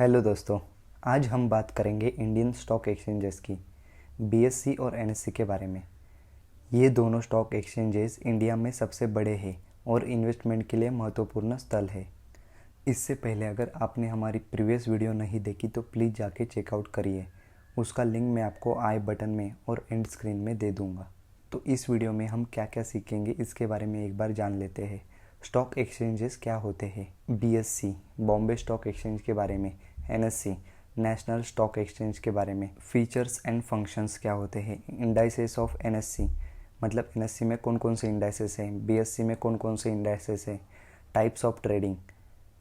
Hello दोस्तों, आज हम बात करेंगे इंडियन स्टॉक एक्सचेंजेस की बीएसई और एनएससी के बारे में। ये दोनों स्टॉक एक्सचेंजेस इंडिया में सबसे बड़े हैं और इन्वेस्टमेंट के लिए महत्वपूर्ण स्थल है। इससे पहले अगर आपने हमारी प्रीवियस वीडियो नहीं देखी तो प्लीज़ जाके चेकआउट करिए। उसका लिंक मैं आपको आई बटन में और एंड स्क्रीन में दे दूँगा। तो इस वीडियो में हम क्या क्या सीखेंगे इसके बारे में एक बार जान लेते हैं। स्टॉक एक्सचेंजेस क्या होते हैं, बीएसई बॉम्बे स्टॉक एक्सचेंज के बारे में, एनएससी नेशनल स्टॉक एक्सचेंज के बारे में, फीचर्स एंड फंक्शंस क्या होते हैं, इंडाइसेस ऑफ एनएससी मतलब एनएससी में कौन कौन से इंडाइसेस हैं, बीएसई में कौन कौन से इंडाइसेस हैं, टाइप्स ऑफ ट्रेडिंग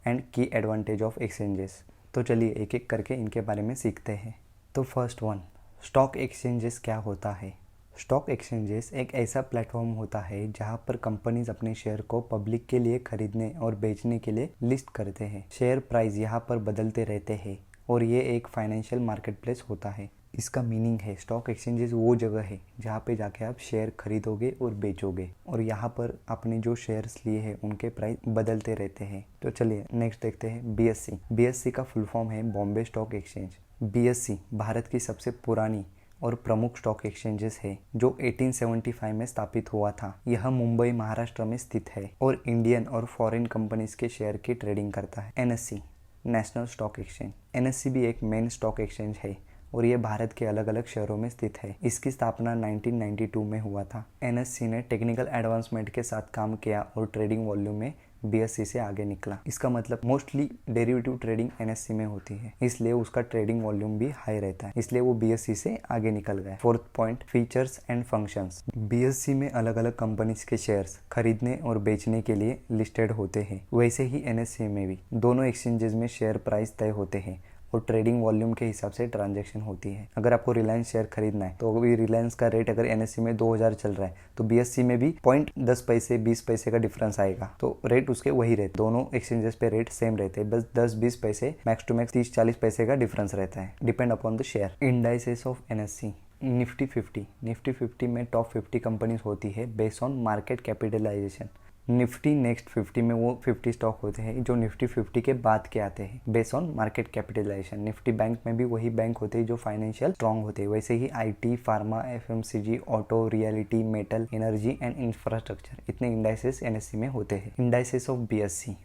एंड की एडवांटेज ऑफ एक्सचेंजेस। तो चलिए एक एक करके इनके बारे में सीखते हैं। तो फर्स्ट वन, स्टॉक एक्सचेंजेस क्या होता है। स्टॉक एक्सचेंजेस एक ऐसा प्लेटफॉर्म होता है जहां पर कंपनीज अपने शेयर को पब्लिक के लिए खरीदने और बेचने के लिए लिस्ट करते हैं। शेयर प्राइस यहां पर बदलते रहते हैं और ये एक फाइनेंशियल मार्केट प्लेस होता है। इसका मीनिंग है स्टॉक एक्सचेंजेस वो जगह है जहाँ पे जाके आप शेयर खरीदोगे और बेचोगे और यहाँ पर आपने जो शेयर्स लिए हैं उनके प्राइस बदलते रहते हैं। तो चलिए नेक्स्ट देखते हैं बीएसई। बीएसई का फुल फॉर्म है Bombay stock exchange. BSE Bharat की सबसे पुरानी और प्रमुख स्टॉक एक्सचेंजेस है जो 1875 में स्थापित हुआ था। यह मुंबई महाराष्ट्र में स्थित है और इंडियन और फॉरेन कंपनीज के शेयर की ट्रेडिंग करता है। NSC national stock exchange. NSC भी एक मेन स्टॉक एक्सचेंज है और ये भारत के अलग अलग शहरों में स्थित है। इसकी स्थापना 1992 में हुआ था। एनएससी ने टेक्निकल एडवांसमेंट के साथ काम किया और ट्रेडिंग वॉल्यूम में बीएसई से आगे निकला। इसका मतलब मोस्टली डेरिवेटिव ट्रेडिंग एनएससी में होती है, इसलिए उसका ट्रेडिंग वॉल्यूम भी हाई रहता है, इसलिए वो बीएसई से आगे निकल गया। Fourth point, features and functions. BSE में अलग अलग कंपनीज के शेयर्स खरीदने और बेचने के लिए लिस्टेड होते हैं। वैसे ही एनएससी में भी दोनों एक्सचेंजेस में शेयर प्राइस तय होते हैं और ट्रेडिंग वॉल्यूम के हिसाब से ट्रांजैक्शन होती है। अगर आपको रिलायंस शेयर खरीदना है तो अभी रिलायंस का रेट अगर एनएससी में 2000 चल रहा है तो बीएससी में भी 0.10 पैसे 20 पैसे का डिफरेंस आएगा, तो रेट उसके वही रहते। दोनों एक्सचेंजेस पे रेट सेम रहते हैं, बस 10-20 पैसे मैक्स टू मैक्स 30-40 पैसे का डिफरेंस रहता है, depend upon the share. Indices of NSC. Nifty 50 में टॉप 50 कंपनीज होती है based on market capitalisation. Nifty next 50 में वो 50 स्टॉक होते हैं जो निफ्टी 50 के बाद के आते हैं based on market capitalisation. Nifty bank में भी वही बैंक होते हैं जो फाइनेंशियल स्ट्रॉन्ग होते हैं। वैसे ही IT, pharma, FMCG, auto, realty, metal, energy and infrastructure, इतने इंडाइसेस एनएससी में होते हैं। Indices of BSE.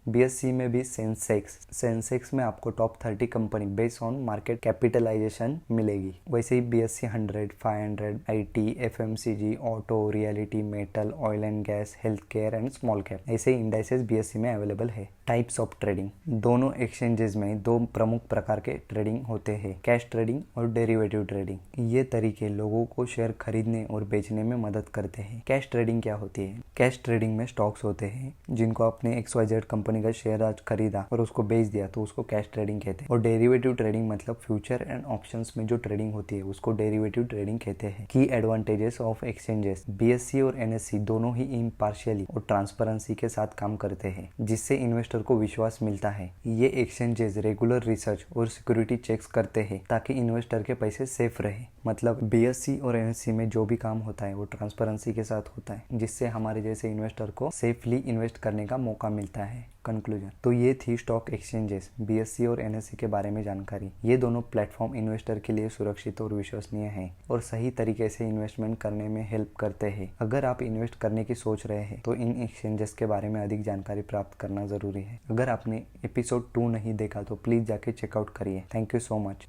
बीएसई में भी सेंसेक्स में आपको top 30 company based on market capitalisation मिलेगी। वैसे ही BSE 100, 500, IT, FMCG, auto, realty, metal, oil and gas, health care and small cap, ऐसे ही इंडाइसेस बीएसई में अवेलेबल है। Types of trading. दोनों एक्सचेंजेस में दो प्रमुख प्रकार के ट्रेडिंग होते हैं, कैश ट्रेडिंग और डेरिवेटिव ट्रेडिंग। ये तरीके लोगों को शेयर खरीदने और बेचने में मदद करते हैं। कैश ट्रेडिंग क्या होती है? कैश ट्रेडिंग में स्टॉक्स होते हैं जिनको आपने XYZ कंपनी का शेयर आज खरीदा और उसको बेच दिया तो उसको कैश ट्रेडिंग कहते हैं। और डेरिवेटिव ट्रेडिंग मतलब फ्यूचर एंड ऑप्शंस में जो ट्रेडिंग होती है उसको डेरिवेटिव ट्रेडिंग कहते हैं। की एडवांटेजेस ऑफ एक्सचेंजेस। बीएसई और एनएससी दोनों ही इम्पार्शियली और ट्रांसपेरेंसी के साथ काम करते हैं जिससे इन्वेस्टर को विश्वास मिलता है। ये एक्सचेंजेस रेगुलर रिसर्च और सिक्योरिटी चेक्स करते हैं ताकि इन्वेस्टर के पैसे सेफ रहे। मतलब बीएसई और एनएससी में जो भी काम होता है वो ट्रांसपेरेंसी के साथ होता है जिससे हमारे जैसे इन्वेस्टर को सेफली इन्वेस्ट करने का मौका मिलता है। कंक्लूजन, तो ये थी स्टॉक एक्सचेंजेस, बीएसई और एनएससी के बारे में जानकारी। ये दोनों प्लेटफॉर्म इन्वेस्टर के लिए सुरक्षित और विश्वसनीय हैं और सही तरीके से इन्वेस्टमेंट करने में हेल्प करते हैं। अगर आप इन्वेस्ट करने की सोच रहे हैं तो इन एक्सचेंजेस के बारे में अधिक जानकारी प्राप्त करना जरूरी है। अगर आपने एपिसोड 2 नहीं देखा तो प्लीज जाके चेकआउट करिए। Thank you so much.